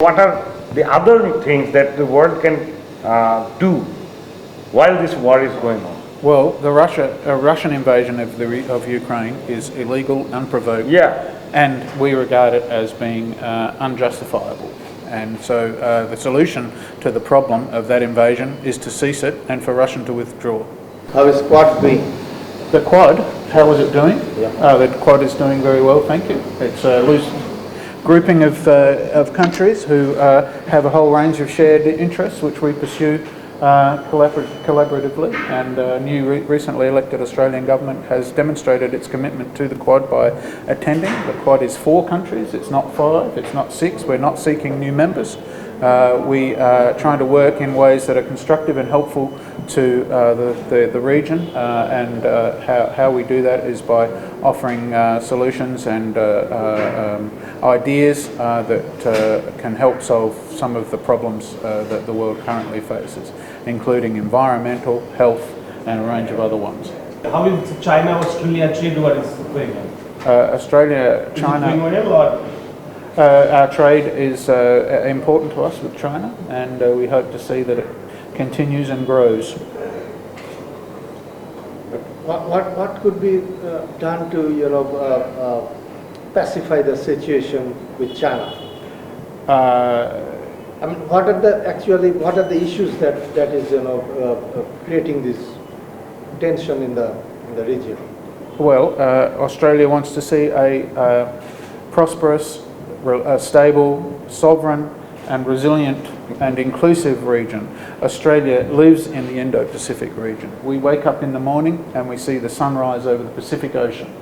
What are the other things that the world can do while this war is going on? Well, the Russian invasion of Ukraine is illegal, unprovoked, Yeah. and we regard it as being unjustifiable. And so the solution to the problem of that invasion is to cease it and for Russia to withdraw. How is Quad doing? The Quad, how is it doing? Yeah. The Quad is doing very well, thank you. It's a loose grouping of countries who have a whole range of shared interests which we pursue collaboratively, and a new recently elected Australian government has demonstrated its commitment to the Quad by attending. The Quad is 4 countries, it's not 5, it's not 6, we're not seeking new members. We are trying to work in ways that are constructive and helpful to the region, and how we do that is by offering solutions and ideas that can help solve some of the problems that the world currently faces, including environmental, health, and a range of other ones. How is China-Australia trade war is going on? Australia-China... Is it going well, or? Our trade is important to us with China, and we hope to see that it continues and grows. What could be done to pacify the situation with China? I mean, what are the issues that is creating this tension in the region? Well, Australia wants to see a prosperous, stable, sovereign and resilient and inclusive region. Australia lives in the Indo-Pacific region. We wake up in the morning and we see the sunrise over the Pacific Ocean.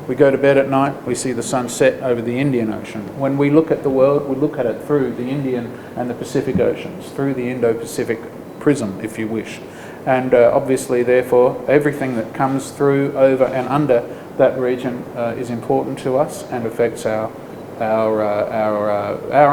We go to bed at night, we see the sun set over the Indian Ocean. When we look at the world, we look at it through the Indian and the Pacific Oceans, through the Indo-Pacific prism, if you wish. And obviously, therefore, everything that comes through, over and under that region is important to us and affects our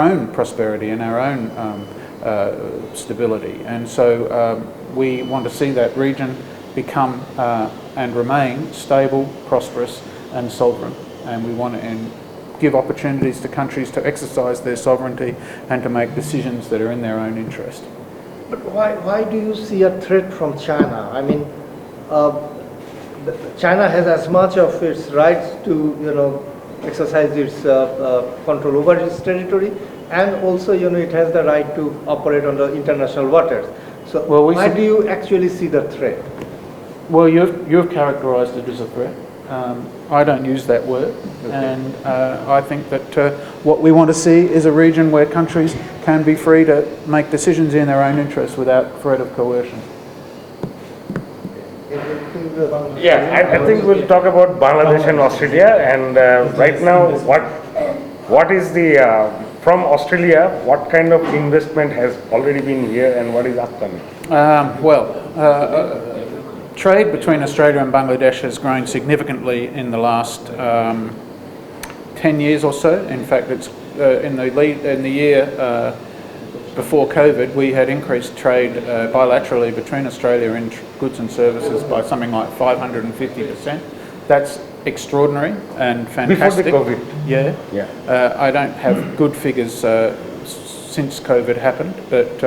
own prosperity and our own stability. And so we want to see that region become and remain stable, prosperous and sovereign. And we want to give opportunities to countries to exercise their sovereignty and to make decisions that are in their own interest. But why do you see a threat from China? I mean, China has as much of its rights to exercise its control over its territory, and also it has the right to operate on the international waters. So why do you actually see the threat? Well, you've characterised it as a threat. I don't use that word, okay. And I think that what we want to see is a region where countries can be free to make decisions in their own interest without threat of coercion. Yeah, I think we'll talk about Bangladesh and Australia, and right now what is the from Australia, what kind of investment has already been here and what is upcoming? Trade between Australia and Bangladesh has grown significantly in the last 10 years or so. In fact, it's in the year before COVID, we had increased trade bilaterally between Australia and goods and services by something like 550%. That's extraordinary and fantastic. Before the COVID? Yeah. I don't have good figures since COVID happened, but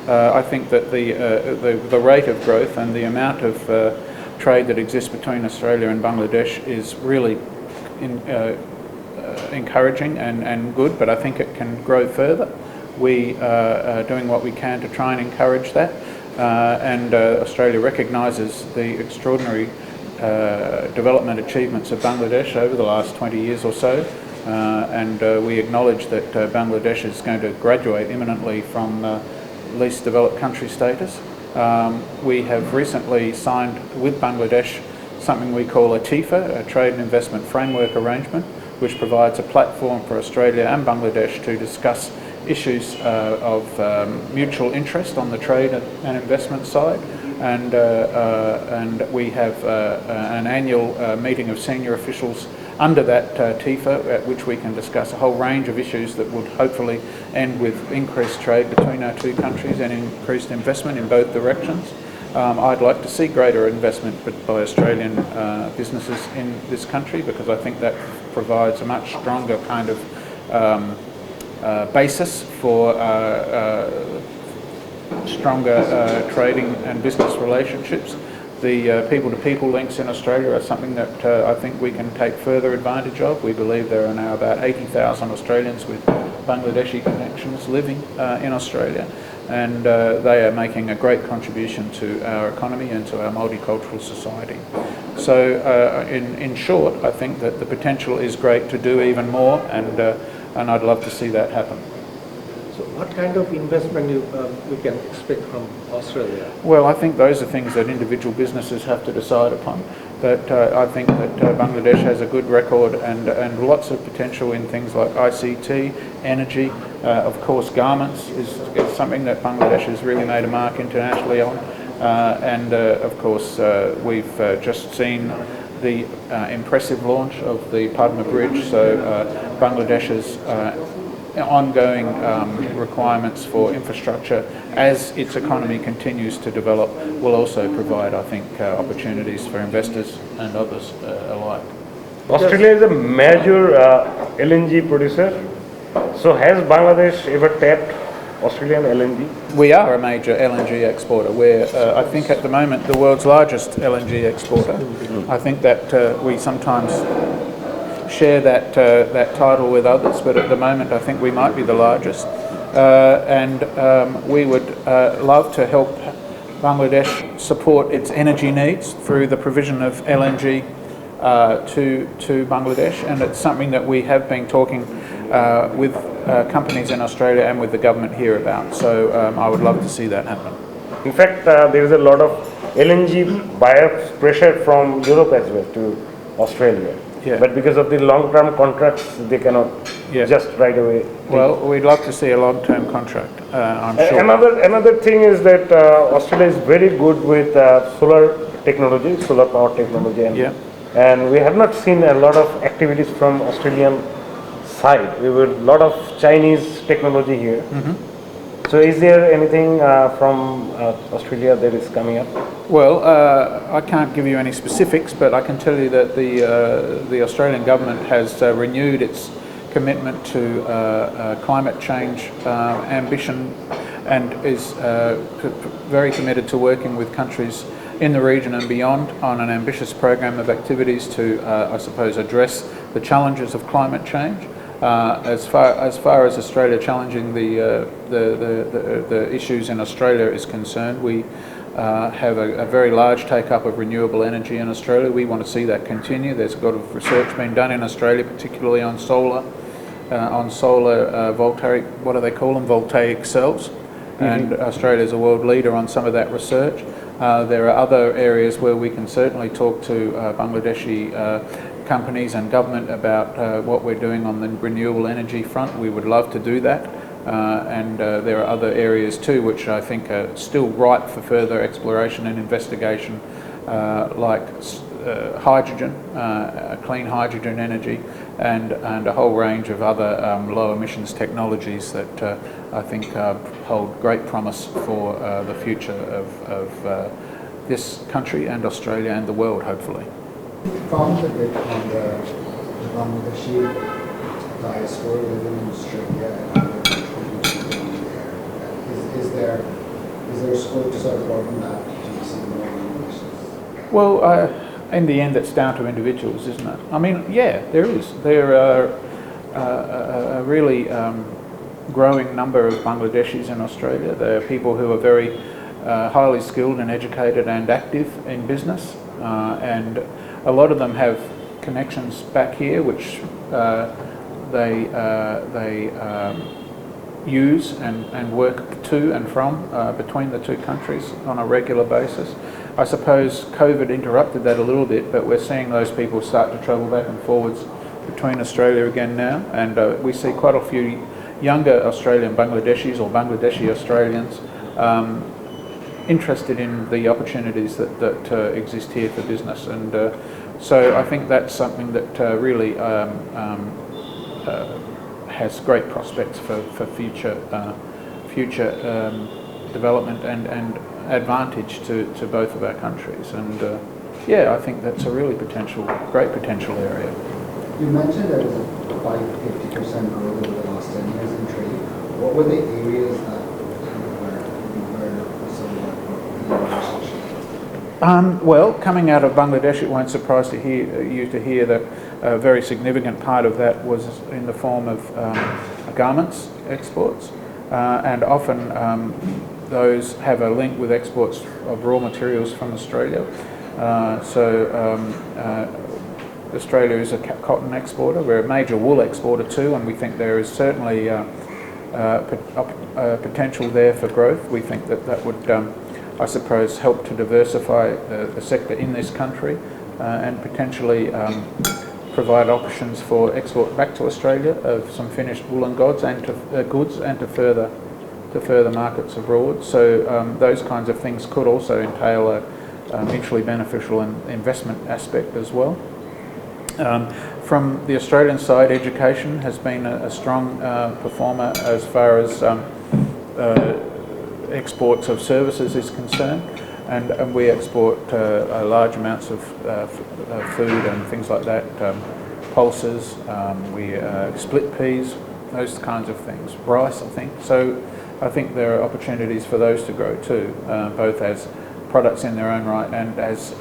I think that the rate of growth and the amount of trade that exists between Australia and Bangladesh is really encouraging and good, but I think it can grow further. We are doing what we can to try and encourage that, and Australia recognises the extraordinary development achievements of Bangladesh over the last 20 years or so, and we acknowledge that Bangladesh is going to graduate imminently from least developed country status. We have recently signed with Bangladesh something we call a TIFA, a Trade and Investment Framework Arrangement, which provides a platform for Australia and Bangladesh to discuss issues of mutual interest on the trade and investment side, and we have an annual meeting of senior officials under that TIFA, at which we can discuss a whole range of issues that would hopefully end with increased trade between our two countries and increased investment in both directions. I'd like to see greater investment by Australian businesses in this country, because I think that provides a much stronger kind of basis for stronger trading and business relationships. The people-to-people links in Australia are something that I think we can take further advantage of. We believe there are now about 80,000 Australians with Bangladeshi connections living in Australia, and they are making a great contribution to our economy and to our multicultural society. So in short, I think that the potential is great to do even more, and I'd love to see that happen. So what kind of investment we can expect from Australia? Well, I think those are things that individual businesses have to decide upon. But I think that Bangladesh has a good record and lots of potential in things like ICT, energy, of course garments is something that Bangladesh has really made a mark internationally on. And of course we've just seen the impressive launch of the Padma Bridge, so Bangladesh's ongoing requirements for infrastructure as its economy continues to develop will also provide, I think, opportunities for investors and others alike. Australia is a major LNG producer. So has Bangladesh ever tapped Australian LNG? We are a major LNG exporter. We're, I think at the moment, the world's largest LNG exporter. I think that we sometimes share that title with others, but at the moment I think we might be the largest. And we would love to help Bangladesh support its energy needs through the provision of LNG to Bangladesh, and it's something that we have been talking with companies in Australia and with the government here about. So I would love to see that happen. In fact, there is a lot of LNG buyers pressure from Europe as well to Australia. Yeah. But because of the long-term contracts, they cannot just right away. Well, we'd love to see a long-term contract, I'm sure. Another thing is that Australia is very good with solar technology, solar power technology, and we have not seen a lot of activities from Australian side. We have a lot of Chinese technology here. So is there anything from Australia that is coming up? Well, I can't give you any specifics, but I can tell you that the Australian government has renewed its commitment to climate change ambition and is very committed to working with countries in the region and beyond on an ambitious program of activities to, I suppose, address the challenges of climate change. As far as Australia challenging the issues in Australia is concerned, we have a very large take-up of renewable energy in Australia. We want to see that continue. There's a lot of research being done in Australia, particularly on solar voltaic, what do they call them, voltaic cells. And Australia is a world leader on some of that research. There are other areas where we can certainly talk to Bangladeshi companies and government about what we're doing on the renewable energy front. We would love to do that. And there are other areas too which I think are still ripe for further exploration and investigation, like hydrogen, clean hydrogen energy, and a whole range of other low emissions technologies that I think hold great promise for the future of this country and Australia and the world, hopefully. Comment a bit on the Bangladeshi diaspora within Australia and how they're contributing there. Is there scope to sort of broaden that to see more Bangladeshis? Well, in the end, it's down to individuals, isn't it? I mean, yeah, there is. There are a really growing number of Bangladeshis in Australia. There are people who are very highly skilled and educated and active in business, and a lot of them have connections back here which they use and work to and from between the two countries on a regular basis. I suppose COVID interrupted that a little bit, but we're seeing those people start to travel back and forwards between Australia again now, and we see quite a few younger Australian Bangladeshis or Bangladeshi Australians interested in the opportunities that exist here for business, and so I think that's something that really has great prospects for future development and advantage to both of our countries, and yeah, I think that's a really great potential area. You mentioned there was a 50% growth over the last 10 years in what were the areas that were somewhat Well, coming out of Bangladesh, it won't surprise you to hear that a very significant part of that was in the form of garments exports, and often those have a link with exports of raw materials from Australia. Australia is a cotton exporter. We're a major wool exporter too, and we think there is certainly potential there for growth. We think that would, I suppose, help to diversify the sector in this country and potentially provide options for export back to Australia of some finished woolen goods and to further markets abroad. So those kinds of things could also entail a mutually beneficial investment aspect as well. From the Australian side, education has been a strong performer as far as exports of services is concerned, and we export large amounts of food and things like that, pulses, we split peas, those kinds of things, rice, I think. So I think there are opportunities for those to grow too, both as products in their own right and as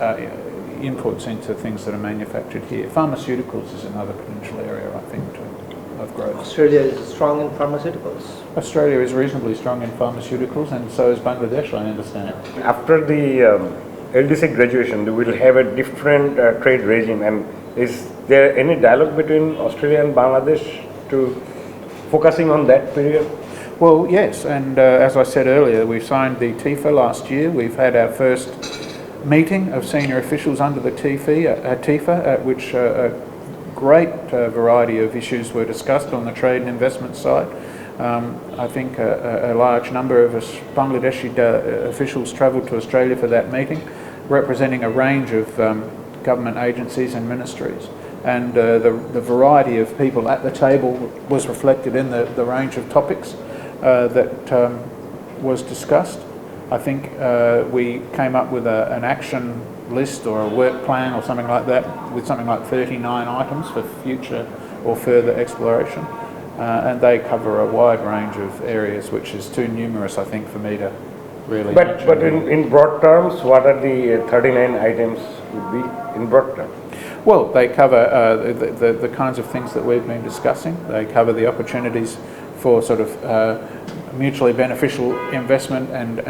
inputs into things that are manufactured here. Pharmaceuticals is another potential area, I think, of growth. Australia is strong in pharmaceuticals. Australia is reasonably strong in pharmaceuticals, and so is Bangladesh, I understand. After the LDC graduation, we will have a different trade regime, and is there any dialogue between Australia and Bangladesh to focusing on that period? Well, yes, and as I said earlier, we signed the TIFA last year. We've had our first meeting of senior officials under the TIFA, at which a great variety of issues were discussed on the trade and investment side. I think a large number of Bangladeshi officials travelled to Australia for that meeting, representing a range of government agencies and ministries. And the variety of people at the table was reflected in the range of topics that was discussed. I think we came up with an action list or a work plan or something like that, with something like 39 items for future or further exploration. And they cover a wide range of areas, which is too numerous, I think, for me to really mention. But in broad terms, what are the 39 items would be in broad terms? Well, they cover the kinds of things that we've been discussing. They cover the opportunities for sort of mutually beneficial investment and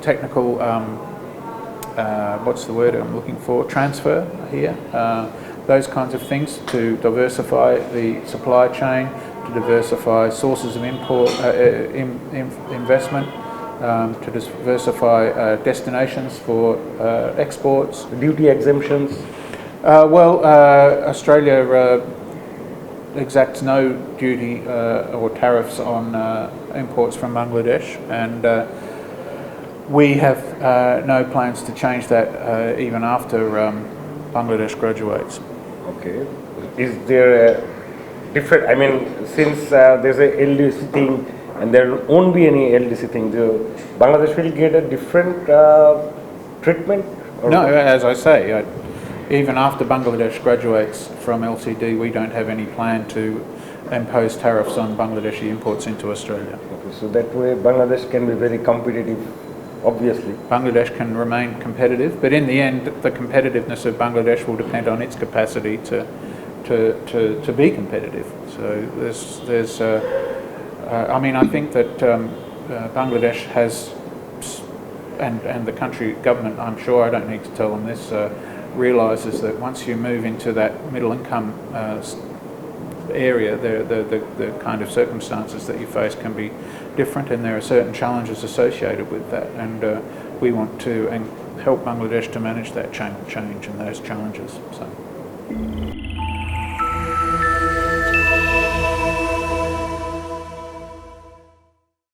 technical, what's the word I'm looking for, transfer here. Those kinds of things to diversify the supply chain, to diversify sources of import, investment, to diversify destinations for exports. Duty exemptions? Australia exacts no duty or tariffs on imports from Bangladesh, and we have no plans to change that even after Bangladesh graduates. Okay. Is there a different, I mean, since there's a LDC thing and there won't be any LDC thing, Bangladesh will get a different treatment? No, as I say, even after Bangladesh graduates from LCD, we don't have any plan to impose tariffs on Bangladeshi imports into Australia. Okay, so that way Bangladesh can be very competitive, obviously. Bangladesh can remain competitive, but in the end, the competitiveness of Bangladesh will depend on its capacity to be competitive. So I mean, I think that Bangladesh has, and the country government, I'm sure, I don't need to tell them this, realises that once you move into that middle income area, the kind of circumstances that you face can be different, and there are certain challenges associated with that, and we want to help Bangladesh to manage that change and those challenges. So.